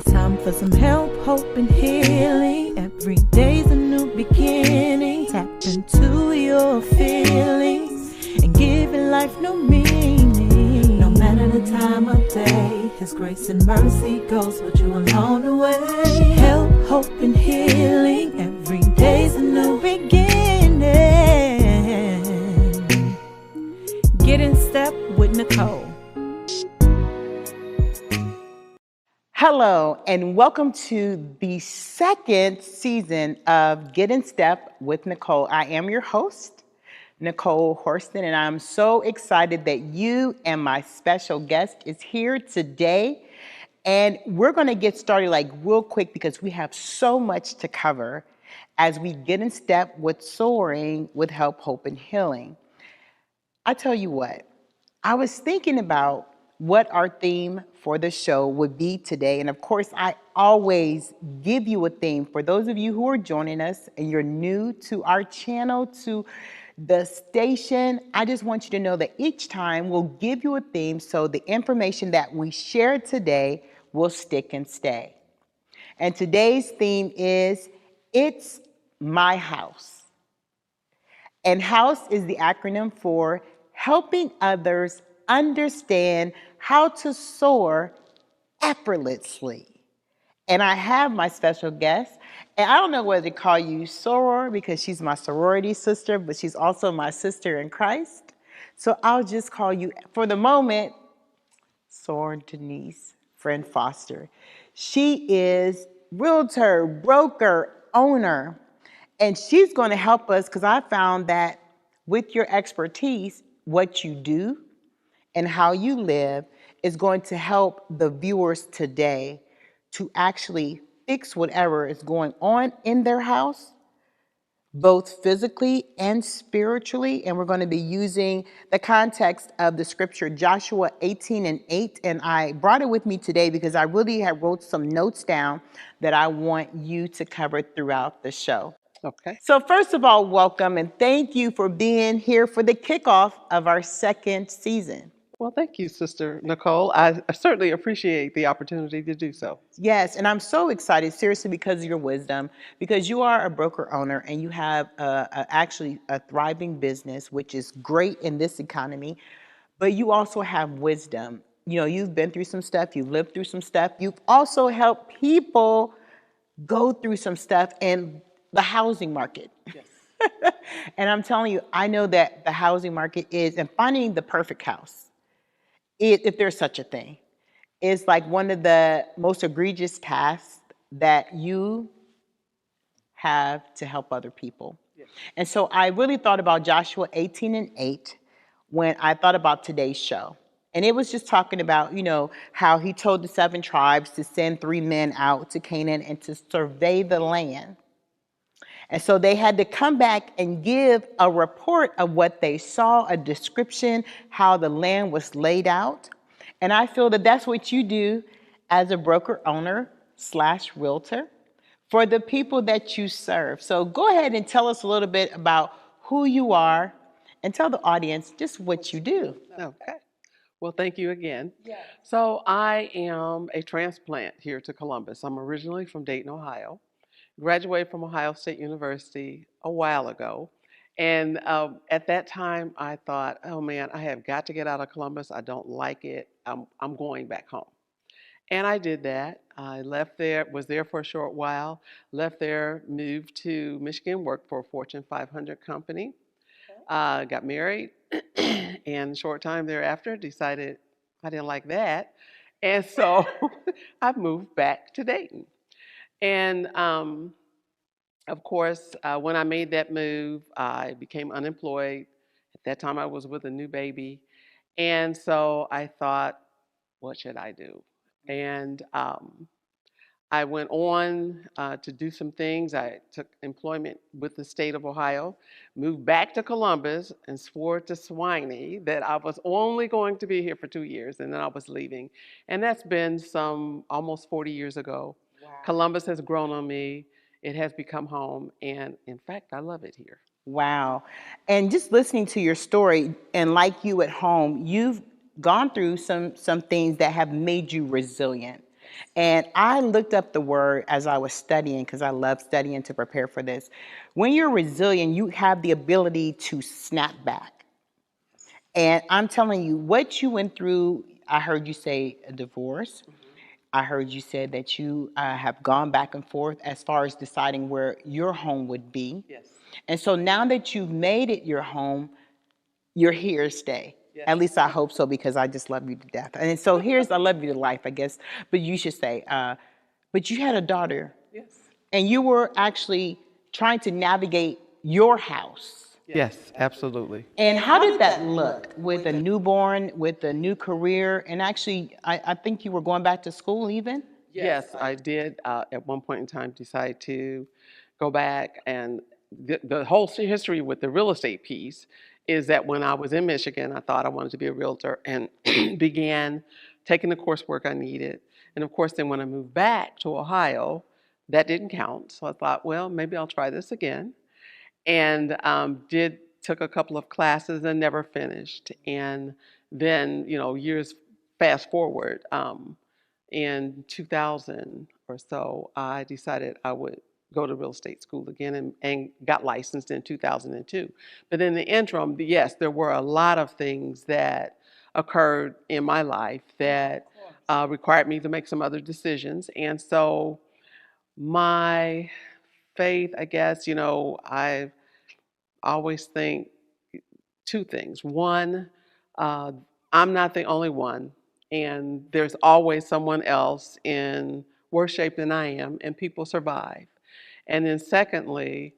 It's time for some help, hope, and healing. Every day's a new beginning. Tap into your feelings and giving life new meaning. No matter the time of day, His grace and mercy goes with you along the way. Help, hope, and healing. Every day's a new beginning. Get in step with Nicole. Hello, and welcome to the second season of Get in Step with Nicole. I am your host, Nicole Horston, and I'm so excited that you and my special guest is here today. And we're going to get started real quick because we have so much to cover as we get in step with soaring with help, hope, and healing. I tell you what, I was thinking about what our theme for the show would be today. And of course, I always give you a theme. For those of you who are joining us and you're new to our channel, to the station, I just want you to know that each time we'll give you a theme so the information that we share today will stick and stay. And today's theme is It's My House. And house is the acronym for helping others understand how to soar effortlessly. And I have my special guest, and I don't know whether to call you soror because she's my sorority sister, but she's also my sister in Christ. So I'll just call you, for the moment, Sor Denise Friend Foster. She is realtor, broker, owner, and she's going to help us because I found that with your expertise, what you do and how you live is going to help the viewers today to actually fix whatever is going on in their house, both physically and spiritually. And we're going to be using the context of the scripture, Joshua 18:8. And I brought it with me today because I really have wrote some notes down that I want you to cover throughout the show. Okay. So first of all, welcome and thank you for being here for the kickoff of our second season. Well, thank you, Sister Nicole. I certainly appreciate the opportunity to do so. Yes, and I'm so excited, seriously, because of your wisdom, because you are a broker owner and you have actually a thriving business, which is great in this economy, but you also have wisdom. You know, you've been through some stuff, you've lived through some stuff, you've also helped people go through some stuff in the housing market. Yes. And I'm telling you, I know that the housing market is, and finding the perfect house, if there's such a thing, is like one of the most egregious tasks that you have to help other people. Yes. And so I really thought about Joshua 18:8 when I thought about today's show. And it was just talking about, you know, how he told the 7 tribes to send 3 men out to Canaan and to survey the land. And so they had to come back and give a report of what they saw, a description, how the land was laid out. And I feel that that's what you do as a broker owner / realtor for the people that you serve. So go ahead and tell us a little bit about who you are and tell the audience just what you do. Okay. Well, thank you again. Yeah. So I am a transplant here to Columbus. I'm originally from Dayton, Ohio. Graduated from Ohio State University a while ago. And at that time, I thought, oh man, I have got to get out of Columbus. I don't like it. I'm going back home. And I did that. I left there, was there for a short while, left there, moved to Michigan, worked for a Fortune 500 company, got married, and a short time thereafter decided I didn't like that. And so I moved back to Dayton. And of course, when I made that move, I became unemployed. At that time, I was with a new baby. And so I thought, what should I do? And I went on to do some things. I took employment with the state of Ohio, moved back to Columbus, and swore to Swiney that I was only going to be here for 2 years, and then I was leaving. And that's been some almost 40 years ago. Wow. Columbus has grown on me. It has become home, and in fact, I love it here. Wow. And just listening to your story, and like you at home, you've gone through some things that have made you resilient. And I looked up the word as I was studying because I love studying to prepare for this. When you're resilient, you have the ability to snap back. And I'm telling you, what you went through, I heard you say a divorce. I heard you said that you have gone back and forth as far as deciding where your home would be. Yes. And so now that you've made it your home, you're here to stay. Yes. At least I hope so, because I just love you to death. And so here's, I love you to life, I guess. But you should say, but you had a daughter, Yes. and you were actually trying to navigate your house. Yes, absolutely. And how did that look with a newborn, with a new career? And actually, I think you were going back to school even? Yes, I did at one point in time decide to go back. And the whole history with the real estate piece is that when I was in Michigan, I thought I wanted to be a realtor and began taking the coursework I needed. And of course, then when I moved back to Ohio, that didn't count. So I thought, well, maybe I'll try this again. And did took a couple of classes and never finished. And then, years fast forward, in 2000 or so, I decided I would go to real estate school again and got licensed in 2002. But in the interim, yes, there were a lot of things that occurred in my life that required me to make some other decisions. And so my faith, I guess, I always think two things. One, uh, I'm not the only one, and there's always someone else in worse shape than I am, and people survive. And then, secondly,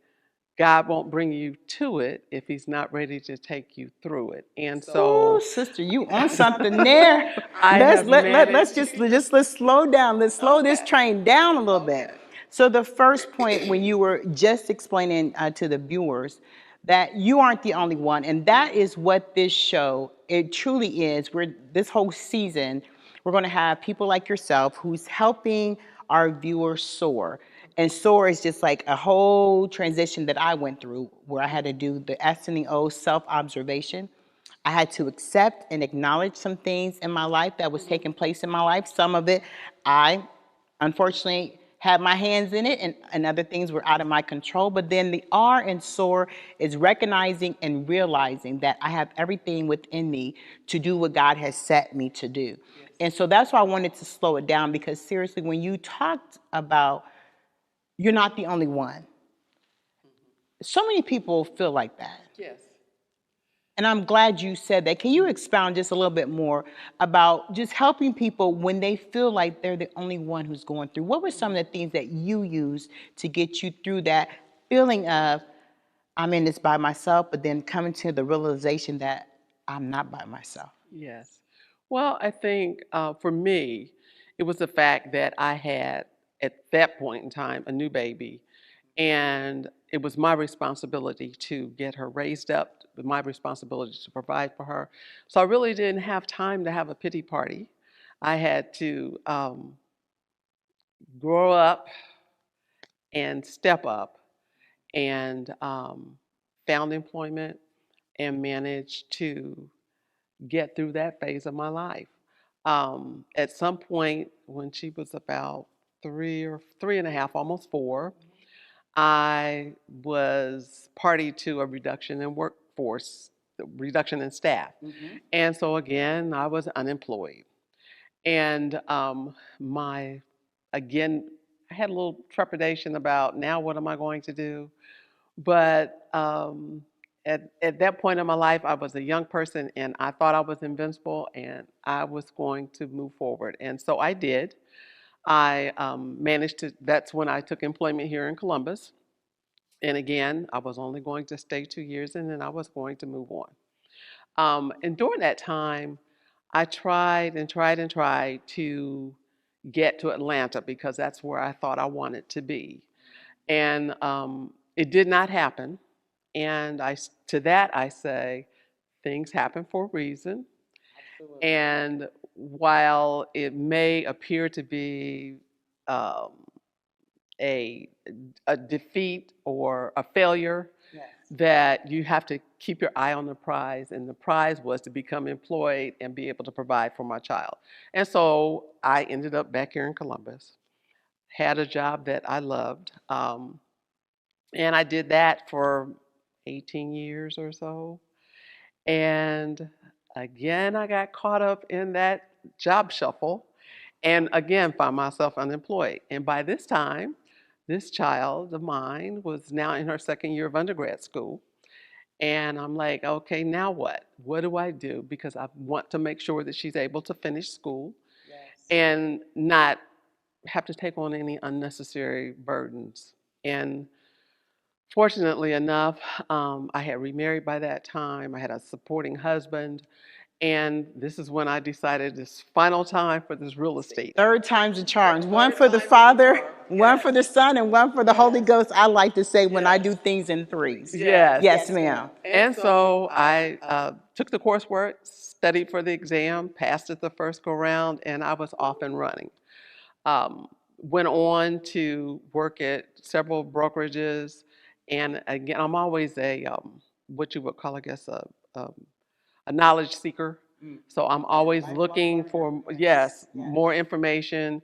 God won't bring you to it if He's not ready to take you through it. And Oh, so, sister, you on something there. I have Let's managed. just let's slow down. Let's slow this Okay. train down a little bit. Okay. So the first point, when you were just explaining to the viewers that you aren't the only one, and that is what this show, it truly is. We're this whole season, we're going to have people like yourself who's helping our viewers soar. And SOAR is just like a whole transition that I went through, where I had to do the S and the O, self-observation. I had to accept and acknowledge some things in my life that was taking place in my life. Some of it, I unfortunately had my hands in it, and other things were out of my control. But then the R in SOAR is recognizing and realizing that I have everything within me to do what God has set me to do. And so that's why I wanted to slow it down, because seriously, when you talked about you're not the only one, so many people feel like that. Yes. And I'm glad you said that. Can you expound just a little bit more about just helping people when they feel like they're the only one who's going through? What were some of the things that you used to get you through that feeling of, I'm in this by myself, but then coming to the realization that I'm not by myself? Yes. Well, I think for me, it was the fact that I had, at that point in time, a new baby. And it was my responsibility to get her raised up, my responsibility to provide for her. So I really didn't have time to have a pity party. I had to grow up and step up and found employment and managed to get through that phase of my life. At some point, when she was about 3 or 3.5, almost 4, I was party to a reduction in workforce, reduction in staff. And so again, I was unemployed. And again, I had a little trepidation about, now what am I going to do? But at that point in my life, I was a young person and I thought I was invincible and I was going to move forward. And so I did. I managed to, that's when I took employment here in Columbus. And again, I was only going to stay 2 years and then I was going to move on. And during that time, I tried and tried and tried to get to Atlanta because that's where I thought I wanted to be. And it did not happen. And to that, I say, things happen for a reason. And while it may appear to be um, a, a defeat or a failure, that you have to keep your eye on the prize, and the prize was to become employed and be able to provide for my child. And so I ended up back here in Columbus, had a job that I loved, and I did that for 18 years or so. And again, I got caught up in that job shuffle and again found myself unemployed. And by this time, this child of mine was now in her second year of undergrad school. And I'm like, okay, now what? What do I do? Because I want to make sure that she's able to finish school and not have to take on any unnecessary burdens. And fortunately enough, I had remarried by that time. I had a supporting husband. And this is when I decided this final time for this real estate. Third time's a charm. One for the Father, one for the Son, and one for the Holy Ghost. I like to say when I do things in threes. Yes. Yes, ma'am. And so I took the coursework, studied for the exam, passed it the first go round, and I was off and running. Went on to work at several brokerages, and again, I'm always a what you would call, I guess, a knowledge seeker. So I'm always looking for, yes, more information.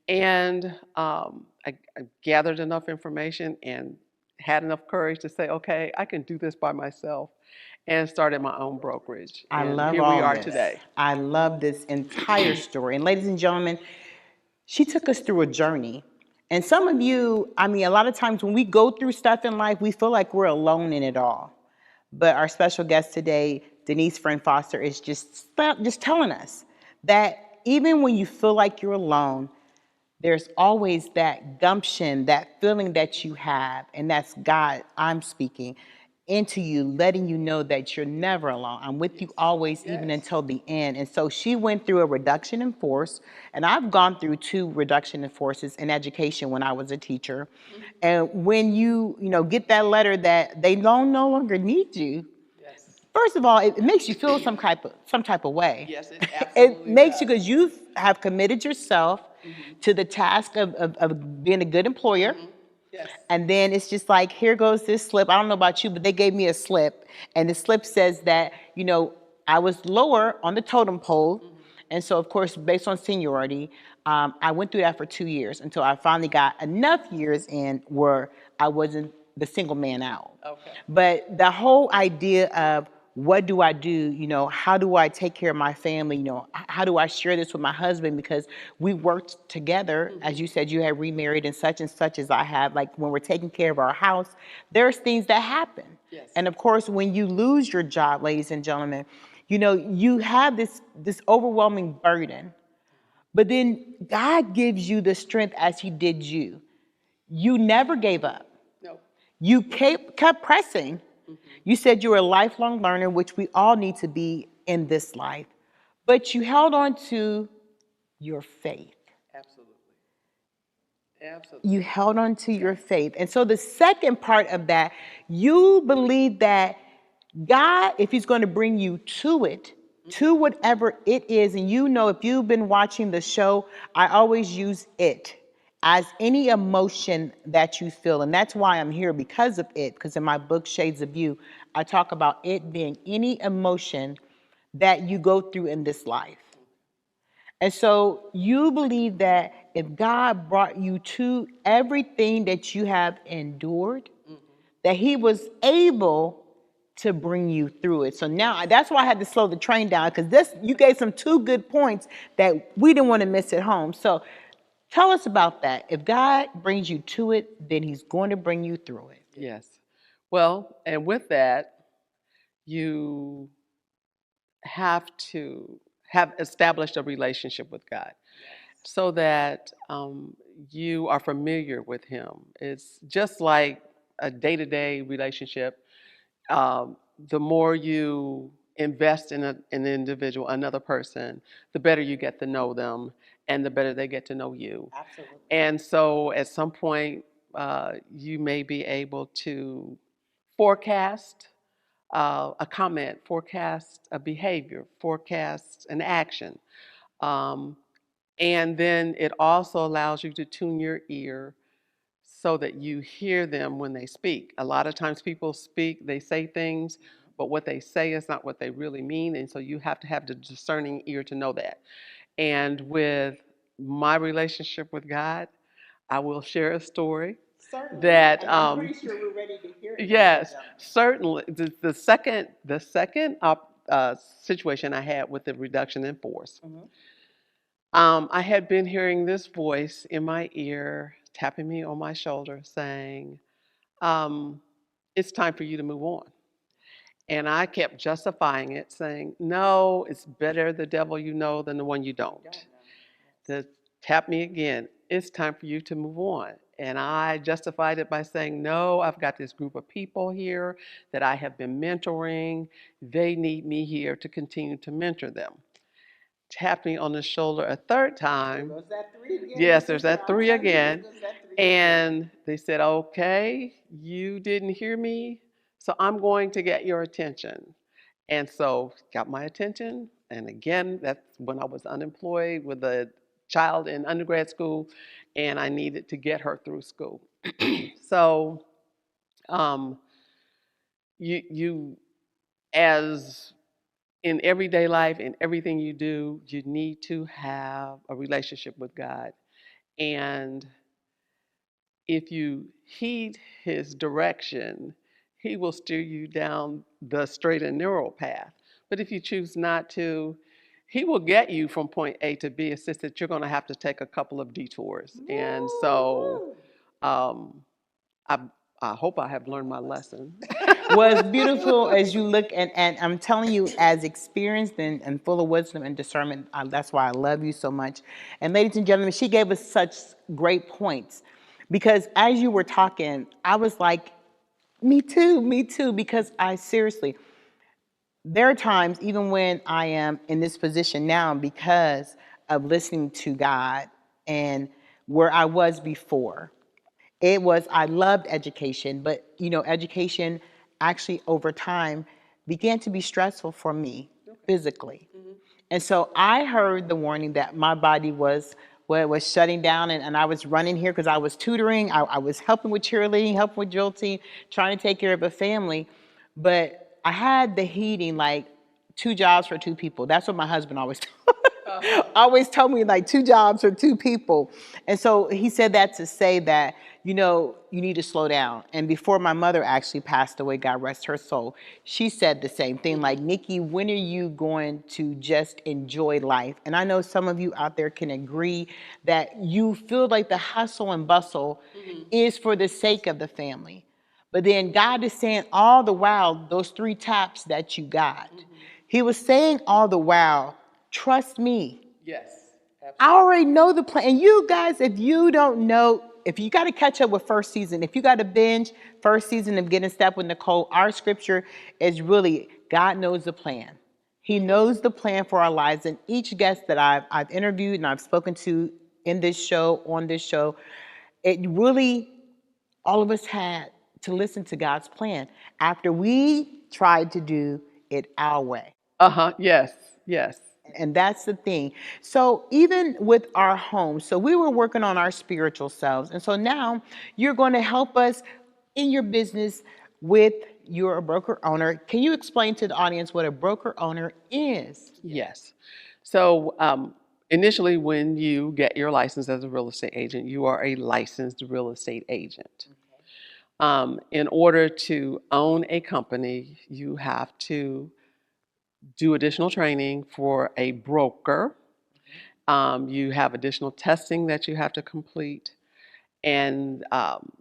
And I gathered enough information and had enough courage to say, okay, I can do this by myself, and started my own brokerage. I And love here we all are this. today. I love this entire story. And ladies and gentlemen, she took us through a journey. And some of you, I mean, a lot of times when we go through stuff in life, we feel like we're alone in it all. But our special guest today, Denise Friend Foster, is just telling us that even when you feel like you're alone, there's always that gumption, that feeling that you have, and that's God, I'm speaking into you, letting you know that you're never alone. I'm with you always, even until the end. And so she went through a reduction in force, and I've gone through 2 reduction in forces in education when I was a teacher. And when you get that letter that they don't no longer need you, first of all, it makes you feel some type of way. Yes, it It absolutely makes you, does. because you have committed yourself to the task of being a good employer. Yes. And then it's just like, here goes this slip. I don't know about you, but they gave me a slip. And the slip says that, I was lower on the totem pole. And so, of course, based on seniority, I went through that for 2 years until I finally got enough years in where I wasn't the single man out. Okay. But the whole idea of what do I do? How do I take care of my family? How do I share this with my husband? Because we worked together, as you said, you had remarried and such as I have. Like when we're taking care of our house, there's things that happen. Yes. And of course, when you lose your job, ladies and gentlemen, you have this overwhelming burden. But then God gives you the strength as He did you. You never gave up. No. You kept pressing. You said you were a lifelong learner, which we all need to be in this life. But you held on to your faith. Absolutely. Absolutely. You held on to your faith. And so the second part of that, you believe that God, if He's going to bring you to it, to whatever it is, and if you've been watching the show, I always use it as any emotion that you feel. And that's why I'm here, because of it, because in my book, Shades of You, I talk about it being any emotion that you go through in this life. And so you believe that if God brought you to everything that you have endured, that He was able to bring you through it. So now that's why I had to slow the train down, because you gave some 2 good points that we didn't want to miss at home. So tell us about that. If God brings you to it, then He's going to bring you through it. Yes. Well, and with that, you have to have established a relationship with God so that you are familiar with Him. It's just like a day-to-day relationship. The more you invest in an individual, another person, the better you get to know them, and the better they get to know you. Absolutely. And so at some point, you may be able to forecast a comment, forecast a behavior, forecast an action. Um, and then it also allows you to tune your ear so that you hear them when they speak. A lot of times people speak, they say things, but what they say is not what they really mean. And so you have to have the discerning ear to know that. And with my relationship with God, I will share a story. Certainly. That And I'm pretty sure we're ready to hear it. yes, certainly. The second situation I had with the reduction in force, I had been hearing this voice in my ear, tapping me on my shoulder, saying, "It's time for you to move on." And I kept justifying it, saying, "No, it's better the devil you know than the one you don't." To tap me again, "It's time for you to move on." And I justified it by saying, "No, I've got this group of people here that I have been mentoring. They need me here to continue to mentor them." Tapped me on the shoulder a third time. Was that three again? Yes, there's that three again. And they said, "Okay, you didn't hear me, so I'm going to get your attention." And so got my attention. And again, that's when I was unemployed with a child in undergrad school, and I needed to get her through school. So um, you, as in everyday life, in everything you do, you need to have a relationship with God. And if you heed his direction, he will steer you down the straight and narrow path. But if you choose not to, he will get you from point A to B. It's just that you're going to have to take a couple of detours. And so um, I, I hope I have learned my lesson. Was beautiful as you look, and I'm telling you, as experienced and full of wisdom and discernment, that's why I love you so much. And ladies and gentlemen, she gave us such great points, because as you were talking, I was like, me too, because I seriously, there are times, even when I am in this position now, because of listening to God and where I was before. It was, I loved education, but education actually over time began to be stressful for me physically. And so I heard the warning that my body was shutting down, and I was running here because I was tutoring, I was helping with cheerleading, helping with drill team, trying to take care of a family. But I had the heating, like two jobs for two people. That's what my husband always always told me, like two jobs for two people. And so he said that to say that, you need to slow down. And before my mother actually passed away, God rest her soul, she said the same thing, like, "Nikki, when are you going to just enjoy life?" And I know some of you out there can agree that you feel like the hustle and bustle is for the sake of the family. But then God is saying all the while, those three taps that you got, he was saying all the while, trust me. Yes. I already know the plan. And you guys, if you don't know, if you got to catch up with first season, if you got to binge first season of Get in Step with Nicole, our scripture is really, God knows the plan. He knows the plan for our lives. And each guest that I've interviewed and I've spoken to in this show, on this show, it really, all of us had to listen to God's plan after we tried to do it our way. Uh-huh. Yes. Yes. And that's the thing. So even with our home, so we were working on our spiritual selves. And so now you're going to help us in your business with your broker owner. Can you explain to the audience what a broker owner is? Yes. So initially, when you get your license as a real estate agent, you are a licensed real estate agent. In order to own a company, you have to do additional training for a broker. You have additional testing that you have to complete. And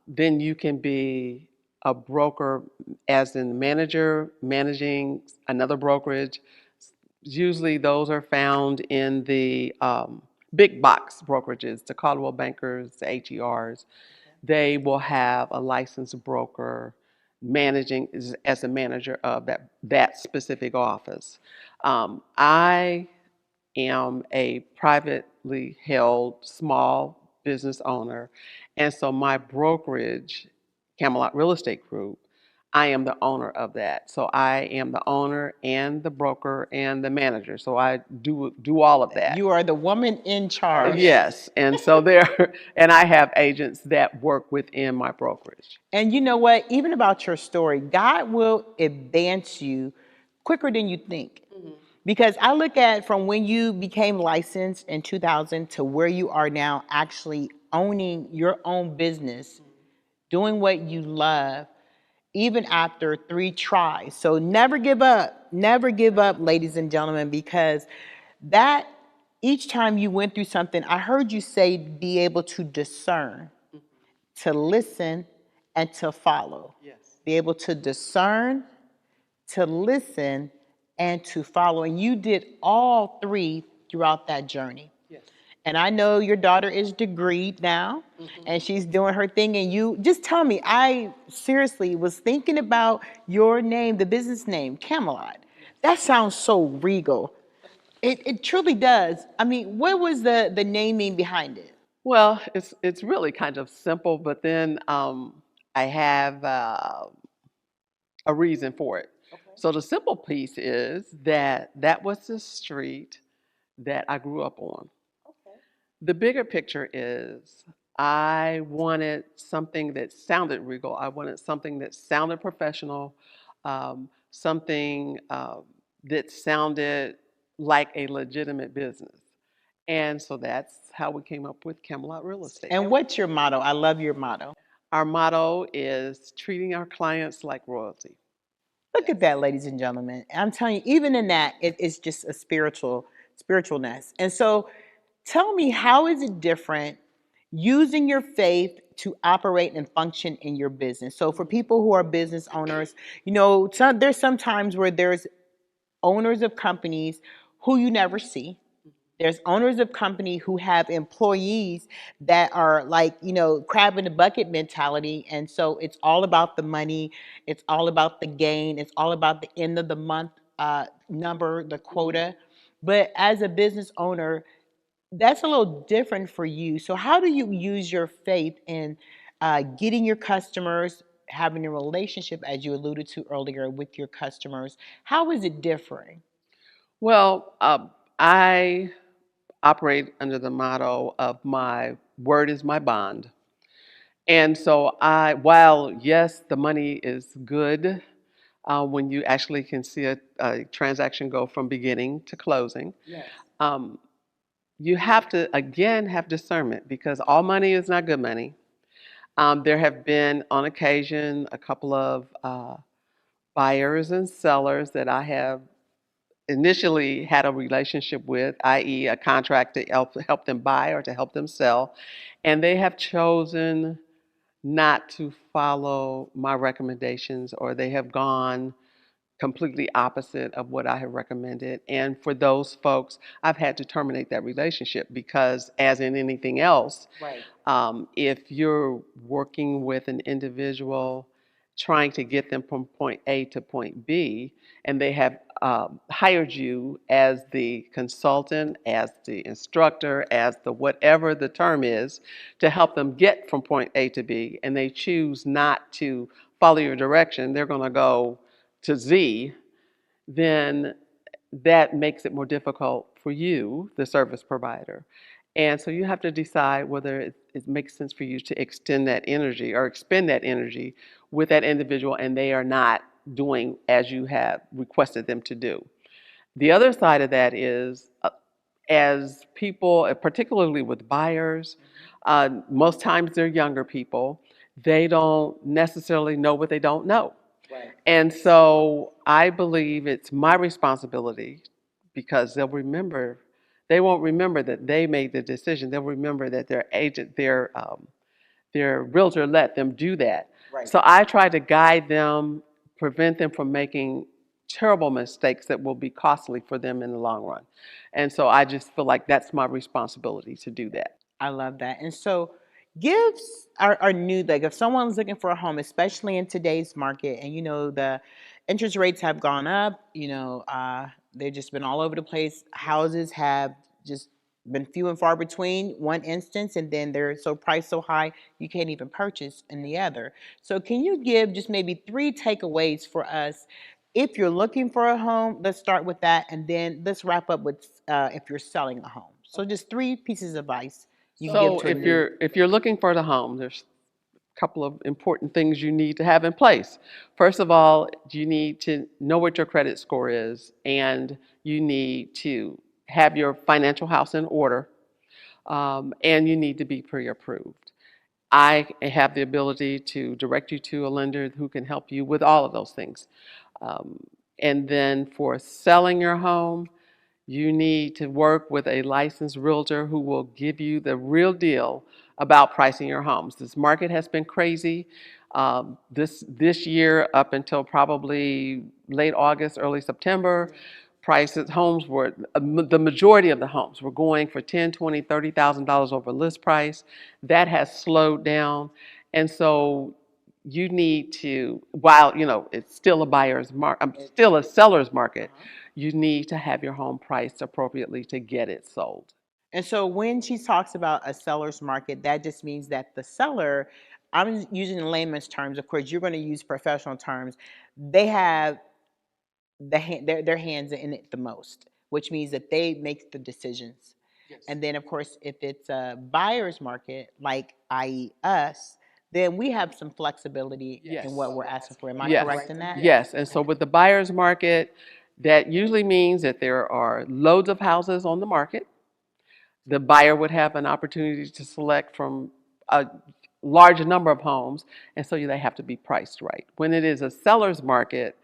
then you can be a broker as in manager, managing another brokerage. Usually those are found in the big box brokerages, the Caldwell Bankers, the HERs. They will have a licensed broker managing as a manager of that specific office. I am a privately held small business owner, and so my brokerage, Camelot Real Estate Group, I am the owner of that. So I am the owner and the broker and the manager. So I do all of that. You are the woman in charge. Yes, and so there, and I have agents that work within my brokerage. And you know what? Even about your story, God will advance you quicker than you think. Because I look at from when you became licensed in 2000 to where you are now, actually owning your own business, doing what you love, even after 3 tries. So never give up. Never give up, ladies and gentlemen, because that each time you went through something, I heard you say be able to discern, to listen, and to follow. Yes. Be able to discern, to listen, and to follow. And you did all 3 throughout that journey. Yes. And I know your daughter is degreed now, and she's doing her thing. And you just tell me, I seriously was thinking about your name, the business name, Camelot. That sounds so regal. It truly does. I mean, what was the naming behind it? Well, it's really kind of simple, but then I have a reason for it. So the simple piece is that that was the street that I grew up on. The bigger picture is I wanted something that sounded regal. I wanted something that sounded professional, something that sounded like a legitimate business. And so that's how we came up with Camelot Real Estate. And what's your motto? I love your motto. Our motto is treating our clients like royalty. Look at that, ladies and gentlemen. I'm telling you, even in that, it's just a spiritualness. And so tell me, how is it different using your faith to operate and function in your business? So for people who are business owners, there's some times where there's owners of companies who you never see. There's owners of company who have employees that are like, crab in the bucket mentality. And so it's all about the money. It's all about the gain. It's all about the end of the month number, the quota. But as a business owner, that's a little different for you. So how do you use your faith in getting your customers, having a relationship, as you alluded to earlier, with your customers? How is it differing? Well, I operate under the motto of my word is my bond. And so while yes, the money is good when you actually can see a transaction go from beginning to closing, um, you have to, again, have discernment because all money is not good money. There have been, on occasion, a couple of buyers and sellers that I have initially had a relationship with, i.e., a contract to help them buy or to help them sell, and they have chosen not to follow my recommendations or they have gone completely opposite of what I have recommended. And for those folks, I've had to terminate that relationship because, as in anything else, Right. if you're working with an individual trying to get them from point A to point B, and they have hired you as the consultant, as the instructor, as the whatever the term is, to help them get from point A to B, and they choose not to follow your direction, they're going to go to Z, then that makes it more difficult for you, the service provider. And so you have to decide whether it makes sense for you to extend that energy or expend that energy with that individual and they are not doing as you have requested them to do. The other side of that is as people, particularly with buyers, most times they're younger people, they don't necessarily know what they don't know. Right. And so I believe it's my responsibility because they won't remember that they made the decision. They'll remember that their agent, their realtor let them do that. Right. So I try to guide them, prevent them from making terrible mistakes that will be costly for them in the long run. And so I just feel like that's my responsibility to do that. I love that. And so gives are new, like if someone's looking for a home, especially in today's market, and the interest rates have gone up, they've just been all over the place. Houses have just been few and far between, one instance, and then they're so priced so high you can't even purchase in the other. So can you give just maybe 3 takeaways for us if you're looking for a home? Let's start with that, and then let's wrap up with if you're selling a home. So just 3 pieces of advice you can give So to a new. if you're looking for the home, there's a couple of important things you need to have in place. First of all, you need to know what your credit score is, and you need to have your financial house in order, and you need to be pre-approved. I have the ability to direct you to a lender who can help you with all of those things. Um, and then for selling your home, you need to work with a licensed realtor who will give you the real deal about pricing your homes. This market has been crazy. This year up until probably late August, early September, prices homes were the majority of the homes were going for $10, $20, $30,000 over list price. That has slowed down, and so you need to, while it's still a buyer's market, still a seller's market, you need to have your home priced appropriately to get it sold. And so when she talks about a seller's market, that just means that the seller, I'm using layman's terms, of course, you're going to use professional terms, they have their hands in it the most, which means that they make the decisions. Yes. And then, of course, if it's a buyer's market, like i.e. us, then we have some flexibility in what we're asking for. Am I correct in that? Yes, and so with the buyer's market, that usually means that there are loads of houses on the market. The buyer would have an opportunity to select from a large number of homes, and so they have to be priced right. When it is a seller's market,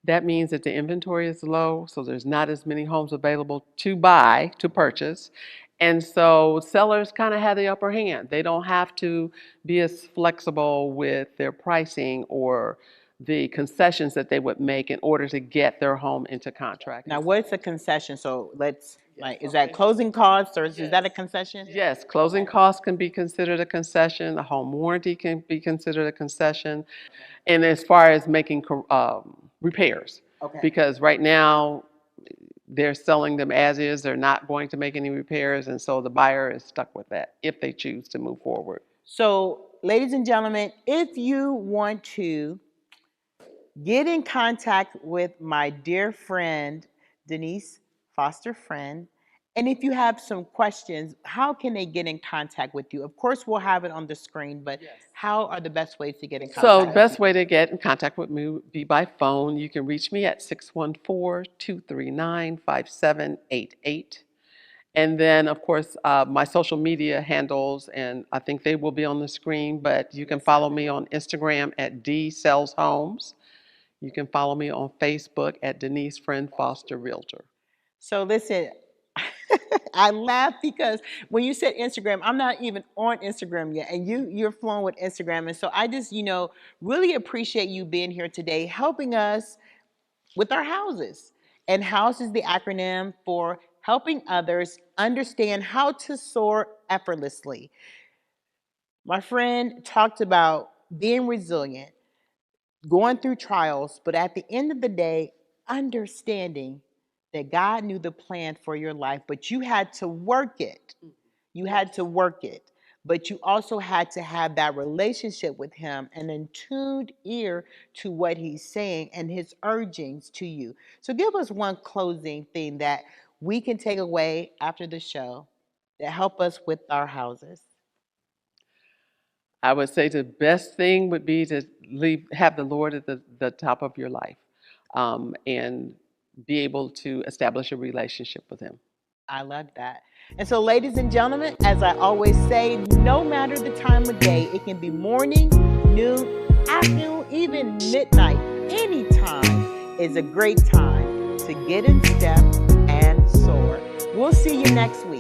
that means that the inventory is low, so there's not as many homes available to buy, to purchase. And so sellers kind of have the upper hand. They don't have to be as flexible with their pricing or the concessions that they would make in order to get their home into contract. Now, what's a concession? So let's, like, is that closing costs, or is that a concession? Yes, closing costs can be considered a concession. A home warranty can be considered a concession. And as far as making repairs, because right now they're selling them as is. They're not going to make any repairs, and so the buyer is stuck with that if they choose to move forward. So, ladies and gentlemen, if you want to get in contact with my dear friend, Denise Foster Friend, and if you have some questions, how can they get in contact with you? Of course, we'll have it on the screen, but how are the best ways to get in contact? So the best way to get in contact with me would be by phone. You can reach me at 614-239-5788. And then, of course, my social media handles, and I think they will be on the screen, but you can follow me on Instagram at D Sells Homes. You can follow me on Facebook at Denise Friend Foster Realtor. So listen, I laugh because when you said Instagram, I'm not even on Instagram yet, and you're flowing with Instagram. And so I just, really appreciate you being here today, helping us with our houses. And HOUSE is the acronym for helping others understand how to soar effortlessly. My friend talked about being resilient, going through trials, but at the end of the day, understanding that God knew the plan for your life, but you had to work it. You had to work it. But you also had to have that relationship with Him, and an tuned ear to what He's saying and His urgings to you. So give us one closing thing that we can take away after the show that help us with our houses. I would say the best thing would be to have the Lord at the top of your life, and be able to establish a relationship with Him. I love that. And so, ladies and gentlemen, as I always say, no matter the time of day, it can be morning, noon, afternoon, even midnight, any time is a great time to get in step and soar. We'll see you next week.